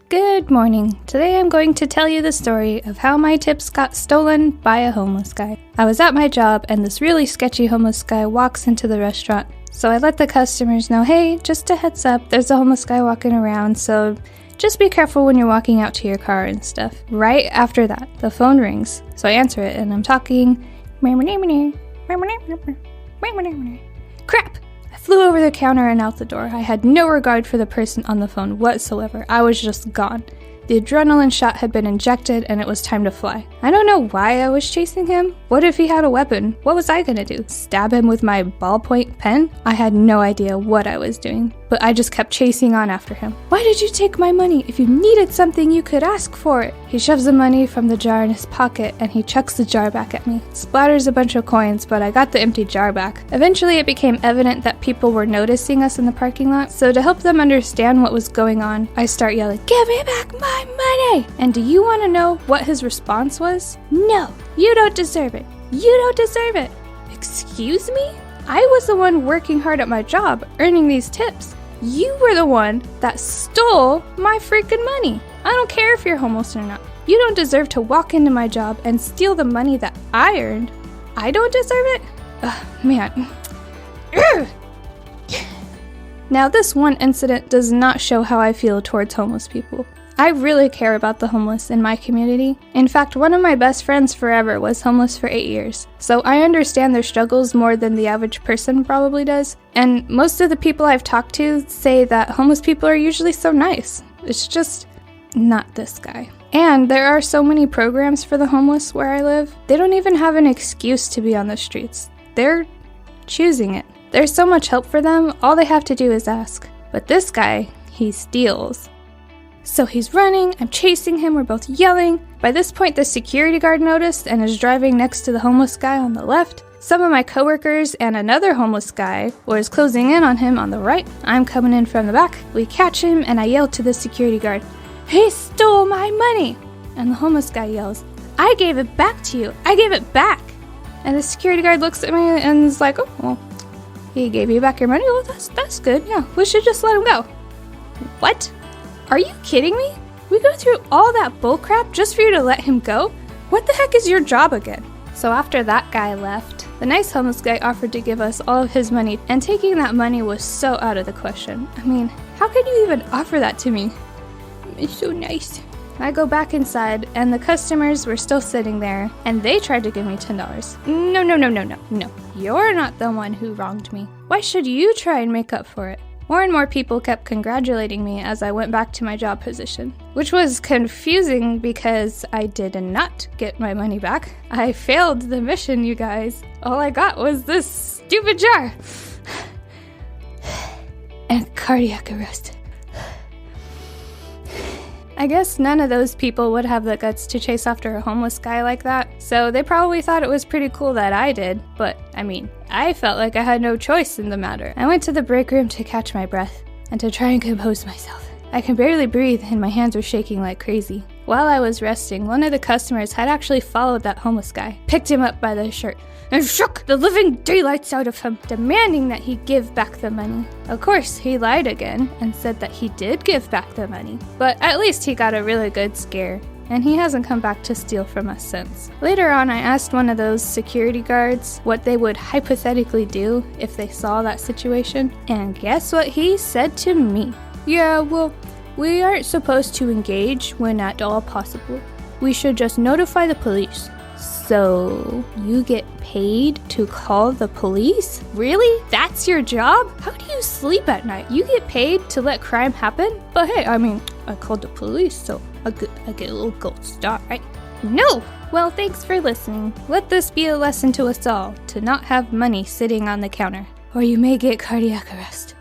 Good morning. Today I'm going to tell you the story of how my tips got stolen by a homeless guy. I was at my job and this really sketchy homeless guy walks into the restaurant. So I let the customers know, hey, just a heads up, there's a homeless guy walking around, so just be careful when you're walking out to your car and stuff. Right after that, the phone rings. So I answer it and I'm talking. Crap! I flew over the counter and out the door. I had no regard for the person on the phone whatsoever. I was just gone. The adrenaline shot had been injected and it was time to fly. I don't know why I was chasing him. What if he had a weapon? What was I gonna do? Stab him with my ballpoint pen? I had no idea what I was doing, but I just kept chasing on after him. Why did you take my money? If you needed something, you could ask for it. He shoves the money from the jar in his pocket and he chucks the jar back at me. Splatters a bunch of coins, but I got the empty jar back. Eventually, it became evident that people were noticing us in the parking lot, so to help them understand what was going on, I start yelling, "Give me back my money!" And do you want to know what his response was? No, you don't deserve it. You don't deserve it. Excuse me? I was the one working hard at my job, earning these tips. You were the one that stole my freaking money. I don't care if you're homeless or not. You don't deserve to walk into my job and steal the money that I earned. I don't deserve it? Ugh, man. Now, this one incident does not show how I feel towards homeless people. I really care about the homeless in my community. In fact, one of my best friends forever was homeless for 8 years. So I understand their struggles more than the average person probably does. And most of the people I've talked to say that homeless people are usually so nice. It's just not this guy. And there are so many programs for the homeless where I live. They don't even have an excuse to be on the streets. They're choosing it. There's so much help for them, all they have to do is ask. But this guy, he steals. So he's running, I'm chasing him, we're both yelling. By this point, the security guard noticed and is driving next to the homeless guy on the left. Some of my coworkers and another homeless guy was closing in on him on the right. I'm coming in from the back. We catch him and I yell to the security guard, "He stole my money!" And the homeless guy yells, "I gave it back to you! I gave it back!" And the security guard looks at me and is like, "Oh, well, he gave you back your money? Well, that's good. Yeah, we should just let him go." What? Are you kidding me? We go through all that bullcrap just for you to let him go? What the heck is your job again? So after that guy left, the nice homeless guy offered to give us all of his money, and taking that money was so out of the question. I mean, how could you even offer that to me? It's so nice. I go back inside, and the customers were still sitting there, and they tried to give me $10. No. You're not the one who wronged me. Why should you try and make up for it? More and more people kept congratulating me as I went back to my job position, which was confusing because I did not get my money back. I failed the mission, you guys. All I got was this stupid jar. And cardiac arrest. I guess none of those people would have the guts to chase after a homeless guy like that, so they probably thought it was pretty cool that I did, but I mean, I felt like I had no choice in the matter. I went to the break room to catch my breath and to try and compose myself. I can barely breathe and my hands were shaking like crazy. While I was resting, one of the customers had actually followed that homeless guy, picked him up by the shirt, and shook the living daylights out of him, demanding that he give back the money. Of course, he lied again and said that he did give back the money, but at least he got a really good scare, and he hasn't come back to steal from us since. Later on, I asked one of those security guards what they would hypothetically do if they saw that situation, and guess what he said to me? "Yeah, well, we aren't supposed to engage when at all possible. We should just notify the police." So, you get paid to call the police? Really? That's your job? How do you sleep at night? You get paid to let crime happen? But hey, I mean, I called the police, so I get a little gold star, right? No! Well, thanks for listening. Let this be a lesson to us all, to not have money sitting on the counter, or you may get cardiac arrest.